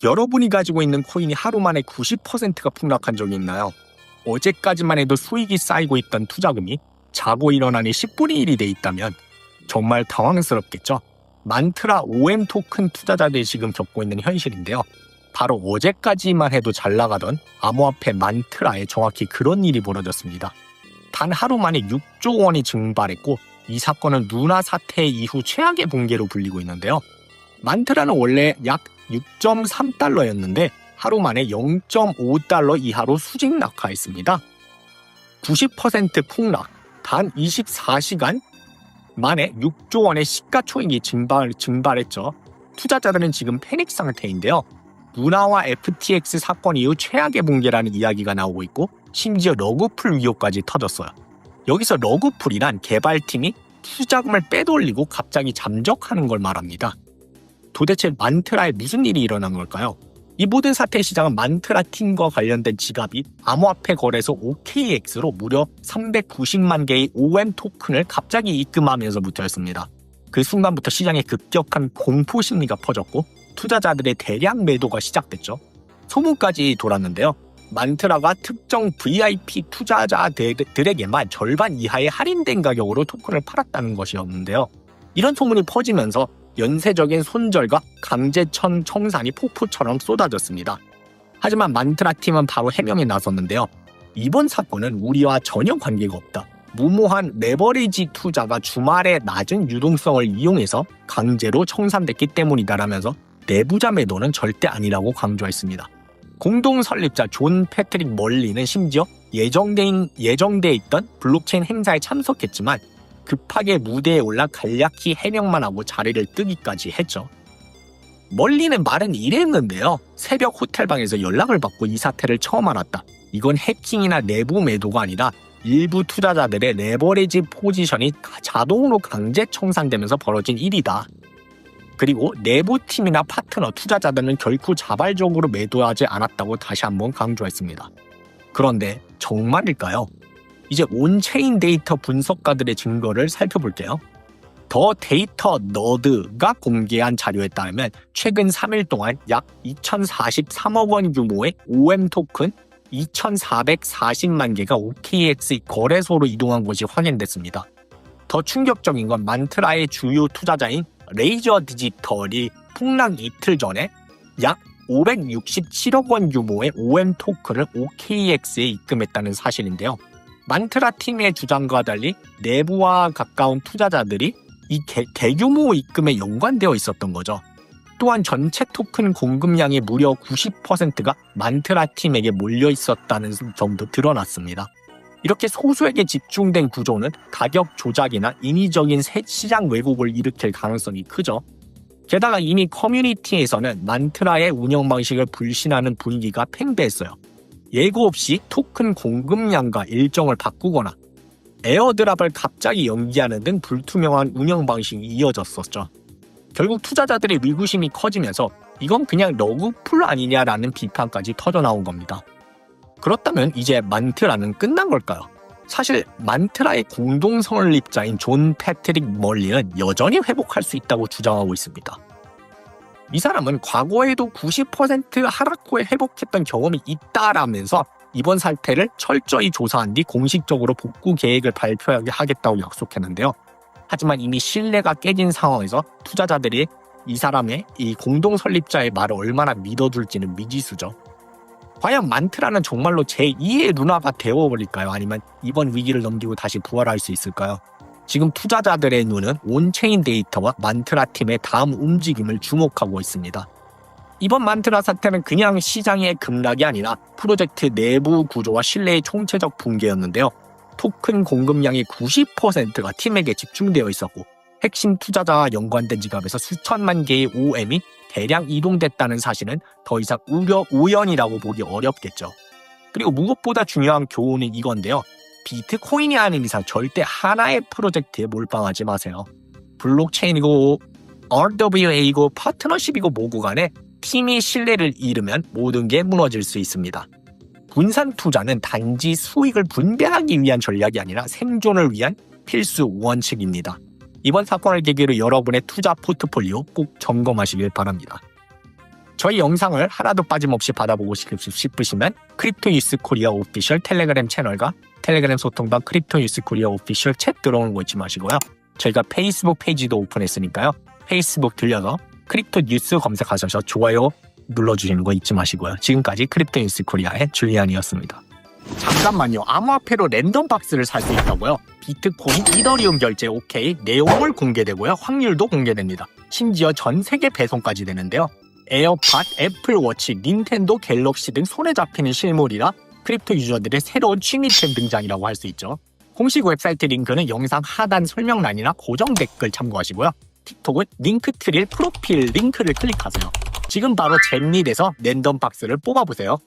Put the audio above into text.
여러분이 가지고 있는 코인이 하루 만에 90%가 폭락한 적이 있나요? 어제까지만 해도 수익이 쌓이고 있던 투자금이 자고 일어나니 10분의 1이 돼 있다면 정말 당황스럽겠죠? 만트라 OM 토큰 투자자들이 지금 겪고 있는 현실인데요. 바로 어제까지만 해도 잘 나가던 암호화폐 만트라에 정확히 그런 일이 벌어졌습니다. 단 하루 만에 6조 원이 증발했고 이 사건은 루나 사태 이후 최악의 붕괴로 불리고 있는데요. 만트라는 원래 약 6.3달러였는데 하루 만에 0.5달러 이하로 수직 낙하했습니다. 90% 폭락, 단 24시간 만에 6조 원의 시가총액이 증발했죠. 투자자들은 지금 패닉 상태인데요. 루나와 FTX 사건 이후 최악의 붕괴라는 이야기가 나오고 있고 심지어 러그풀 위협까지 터졌어요. 여기서 러그풀이란 개발팀이 투자금을 빼돌리고 갑자기 잠적하는 걸 말합니다. 도대체 만트라에 무슨 일이 일어난 걸까요? 이 모든 사태의 시작은 만트라 팀과 관련된 지갑이 암호화폐 거래소 OKX로 무려 390만 개의 OM 토큰을 갑자기 입금하면서부터였습니다. 그 순간부터 시장에 급격한 공포 심리가 퍼졌고 투자자들의 대량 매도가 시작됐죠. 소문까지 돌았는데요. 만트라가 특정 VIP 투자자들에게만 절반 이하의 할인된 가격으로 토큰을 팔았다는 것이었는데요. 이런 소문이 퍼지면서 연쇄적인 손절과 강제 청산이 폭포처럼 쏟아졌습니다. 하지만 만트라 팀은 바로 해명에 나섰는데요. 이번 사건은 우리와 전혀 관계가 없다. 무모한 레버리지 투자가 주말의 낮은 유동성을 이용해서 강제로 청산됐기 때문이다라면서 내부자 매도는 절대 아니라고 강조했습니다. 공동 설립자 존 패트릭 멀리는 심지어 예정돼 있던 블록체인 행사에 참석했지만 급하게 무대에 올라 간략히 해명만 하고 자리를 뜨기까지 했죠. 멀리는 말은 이랬는데요. 새벽 호텔방에서 연락을 받고 이 사태를 처음 알았다. 이건 해킹이나 내부 매도가 아니라 일부 투자자들의 레버리지 포지션이 자동으로 강제 청산되면서 벌어진 일이다. 그리고 내부 팀이나 파트너 투자자들은 결코 자발적으로 매도하지 않았다고 다시 한번 강조했습니다. 그런데 정말일까요? 이제 온체인 데이터 분석가들의 증거를 살펴볼게요. 더 데이터 너드가 공개한 자료에 따르면 최근 3일 동안 약 2,043억 원 규모의 OM 토큰 2,440만 개가 OKX 거래소로 이동한 것이 확인됐습니다. 더 충격적인 건 만트라의 주요 투자자인 레이저 디지털이 폭락 이틀 전에 약 567억 원 규모의 OM 토큰을 OKX에 입금했다는 사실인데요. 만트라 팀의 주장과 달리 내부와 가까운 투자자들이 이 대규모 입금에 연관되어 있었던 거죠. 또한 전체 토큰 공급량의 무려 90%가 만트라 팀에게 몰려 있었다는 점도 드러났습니다. 이렇게 소수에게 집중된 구조는 가격 조작이나 인위적인 시장 왜곡을 일으킬 가능성이 크죠. 게다가 이미 커뮤니티에서는 만트라의 운영 방식을 불신하는 분위기가 팽배했어요. 예고 없이 토큰 공급량과 일정을 바꾸거나 에어드랍을 갑자기 연기하는 등 불투명한 운영 방식이 이어졌었죠. 결국 투자자들의 의구심이 커지면서 이건 그냥 러그풀 아니냐라는 비판까지 터져나온 겁니다. 그렇다면 이제 만트라는 끝난 걸까요? 사실 만트라의 공동 설립자인 존 패트릭 멀리는 여전히 회복할 수 있다고 주장하고 있습니다. 이 사람은 과거에도 90% 하락 후에 회복했던 경험이 있다라면서 이번 사태를 철저히 조사한 뒤 공식적으로 복구 계획을 발표하겠다고 약속했는데요. 하지만 이미 신뢰가 깨진 상황에서 투자자들이 이 사람의 이 공동 설립자의 말을 얼마나 믿어줄지는 미지수죠. 과연 만트라는 정말로 제2의 루나가 되어버릴까요? 아니면 이번 위기를 넘기고 다시 부활할 수 있을까요? 지금 투자자들의 눈은 온체인 데이터와 만트라 팀의 다음 움직임을 주목하고 있습니다. 이번 만트라 사태는 그냥 시장의 급락이 아니라 프로젝트 내부 구조와 신뢰의 총체적 붕괴였는데요. 토큰 공급량의 90%가 팀에게 집중되어 있었고 핵심 투자자와 연관된 지갑에서 수천만 개의 OM이 대량 이동됐다는 사실은 더 이상 우연이라고 보기 어렵겠죠. 그리고 무엇보다 중요한 교훈은 이건데요. 비트코인이 아닌 이상 절대 하나의 프로젝트에 몰빵하지 마세요. 블록체인이고 RWA이고 파트너십이고 뭐고 간에 팀이 신뢰를 잃으면 모든 게 무너질 수 있습니다. 분산 투자는 단지 수익을 분배하기 위한 전략이 아니라 생존을 위한 필수 원칙입니다. 이번 사건을 계기로 여러분의 투자 포트폴리오 꼭 점검하시길 바랍니다. 저희 영상을 하나도 빠짐없이 받아보고 싶으시면 크립토 뉴스 코리아 오피셜 텔레그램 채널과 텔레그램 소통방 크립토 뉴스 코리아 오피셜 챗 들어오는 거 잊지 마시고요. 저희가 페이스북 페이지도 오픈했으니까요. 페이스북 들려서 크립토 뉴스 검색하셔서 좋아요 눌러주시는 거 잊지 마시고요. 지금까지 크립토 뉴스 코리아의 줄리안이었습니다. 잠깐만요. 암호화폐로 랜덤 박스를 살 수 있다고요? 비트코인, 이더리움 결제 오케이, 내용물 공개되고요. 확률도 공개됩니다. 심지어 전 세계 배송까지 되는데요. 에어팟, 애플워치, 닌텐도, 갤럭시 등 손에 잡히는 실물이라 크립토 유저들의 새로운 취미템 등장이라고 할 수 있죠. 공식 웹사이트 링크는 영상 하단 설명란이나 고정 댓글 참고하시고요. 틱톡은 링크트릴 프로필 링크를 클릭하세요. 지금 바로 잼릿에서 랜덤 박스를 뽑아보세요.